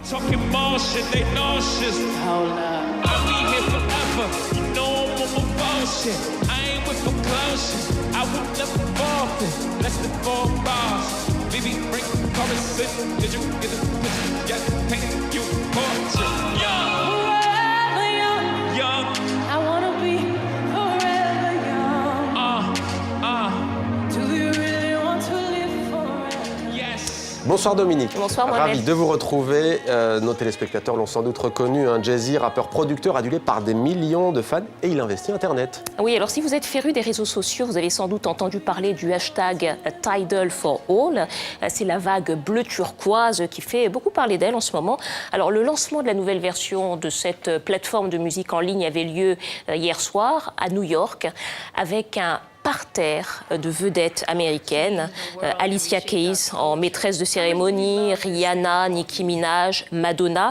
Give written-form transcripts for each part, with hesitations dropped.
Talking more shit, they nauseous. Hold up. I'll be here forever. You know I'm on my bullshit. I ain't with no clown shit. I would never forfeit. Less than 4 bars. Baby, bring the chorus in. Did you get the picture? Yes, painting you a portrait. Young. Forever young. Young. I wanna be forever young. Do you really want to live forever? Yes. Bonsoir Dominique. Bonsoir Mohamed. Ravi de vous retrouver. Nos téléspectateurs l'ont sans doute reconnu, un Jay-Z, rappeur producteur adulé par des millions de fans et il investit Internet. Oui, alors si vous êtes féru des réseaux sociaux, vous avez sans doute entendu parler du hashtag Tidal for All. C'est la vague bleu turquoise qui fait beaucoup parler d'elle en ce moment. Alors le lancement de la nouvelle version de cette plateforme de musique en ligne avait lieu hier soir à New York avec un parterre de vedettes américaines, Alicia Keys en maîtresse de cérémonie, Rihanna, Nicki Minaj, Madonna,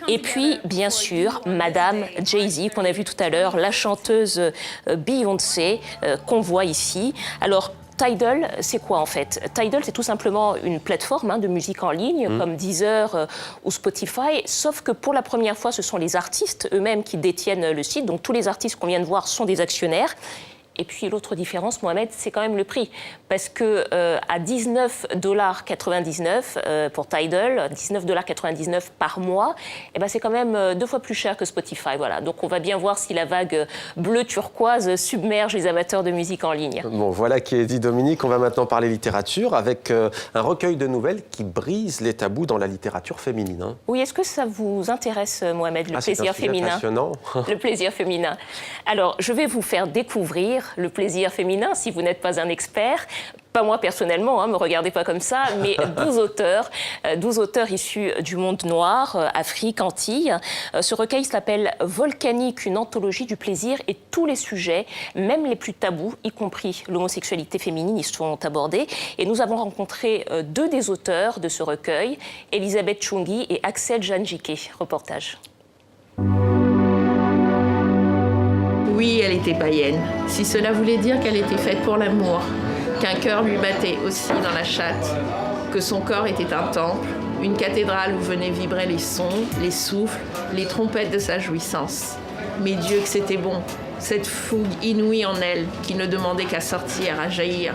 et puis bien sûr Madame Jay-Z qu'on a vu tout à l'heure, la chanteuse Beyoncé qu'on voit ici. Alors Tidal, c'est quoi en fait? Tidal, c'est tout simplement une plateforme de musique en ligne comme Deezer ou Spotify, sauf que pour la première fois, ce sont les artistes eux-mêmes qui détiennent le site, donc tous les artistes qu'on vient de voir sont des actionnaires. Et puis l'autre différence, Mohamed, c'est quand même le prix. Parce que à $19,99 pour Tidal, $19,99 par mois, eh ben, c'est quand même 2 fois plus cher que Spotify. Voilà. Donc on va bien voir si la vague bleu turquoise submerge les amateurs de musique en ligne. Bon, voilà qui est dit Dominique. On va maintenant parler littérature avec un recueil de nouvelles qui brise les tabous dans la littérature féminine. Hein. Oui, est-ce que ça vous intéresse, Mohamed, le plaisir féminin? Passionnant. Le plaisir féminin. Alors, je vais vous faire découvrir le plaisir féminin, si vous n'êtes pas un expert. Pas moi personnellement, me regardez pas comme ça, mais 12 auteurs issus du monde noir, Afrique, Antilles. Ce recueil s'appelle Volcanique, une anthologie du plaisir et tous les sujets, même les plus tabous, y compris l'homosexualité féminine, y sont abordés. Et nous avons rencontré 2 des auteurs de ce recueil, Elisabeth Chungi et Axel Janjike. Reportage. Oui, elle était païenne, si cela voulait dire qu'elle était faite pour l'amour, qu'un cœur lui battait aussi dans la chatte, que son corps était un temple, une cathédrale où venaient vibrer les sons, les souffles, les trompettes de sa jouissance. Mais Dieu que c'était bon, cette fougue inouïe en elle qui ne demandait qu'à sortir, à jaillir.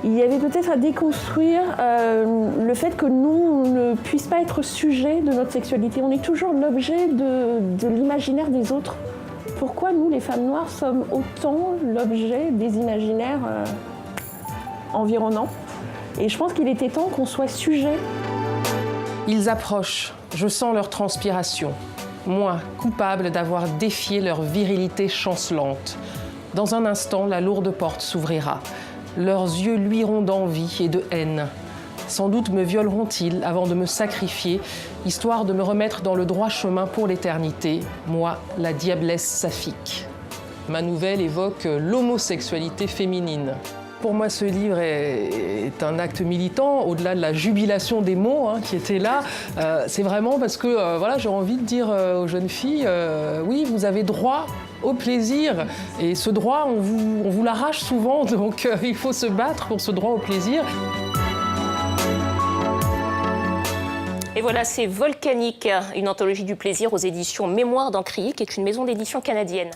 Il y avait peut-être à déconstruire le fait que nous, on ne puisse pas être sujet de notre sexualité. On est toujours l'objet de l'imaginaire des autres. Pourquoi nous, les femmes noires, sommes autant l'objet des imaginaires environnants? Et je pense qu'il était temps qu'on soit sujet. Ils approchent, je sens leur transpiration. Moi, coupable d'avoir défié leur virilité chancelante. Dans un instant, la lourde porte s'ouvrira. Leurs yeux luiront d'envie et de haine. Sans doute me violeront-ils avant de me sacrifier, histoire de me remettre dans le droit chemin pour l'éternité, moi, la diablesse saphique. Ma nouvelle évoque l'homosexualité féminine. Pour moi, ce livre est un acte militant, au-delà de la jubilation des mots qui étaient là. C'est vraiment parce que voilà, j'ai envie de dire aux jeunes filles, oui, vous avez droit au plaisir. Et ce droit, on vous l'arrache souvent, donc il faut se battre pour ce droit au plaisir. Et voilà, c'est Volcanique, une anthologie du plaisir aux éditions Mémoire d'Encrier, qui est une maison d'édition canadienne.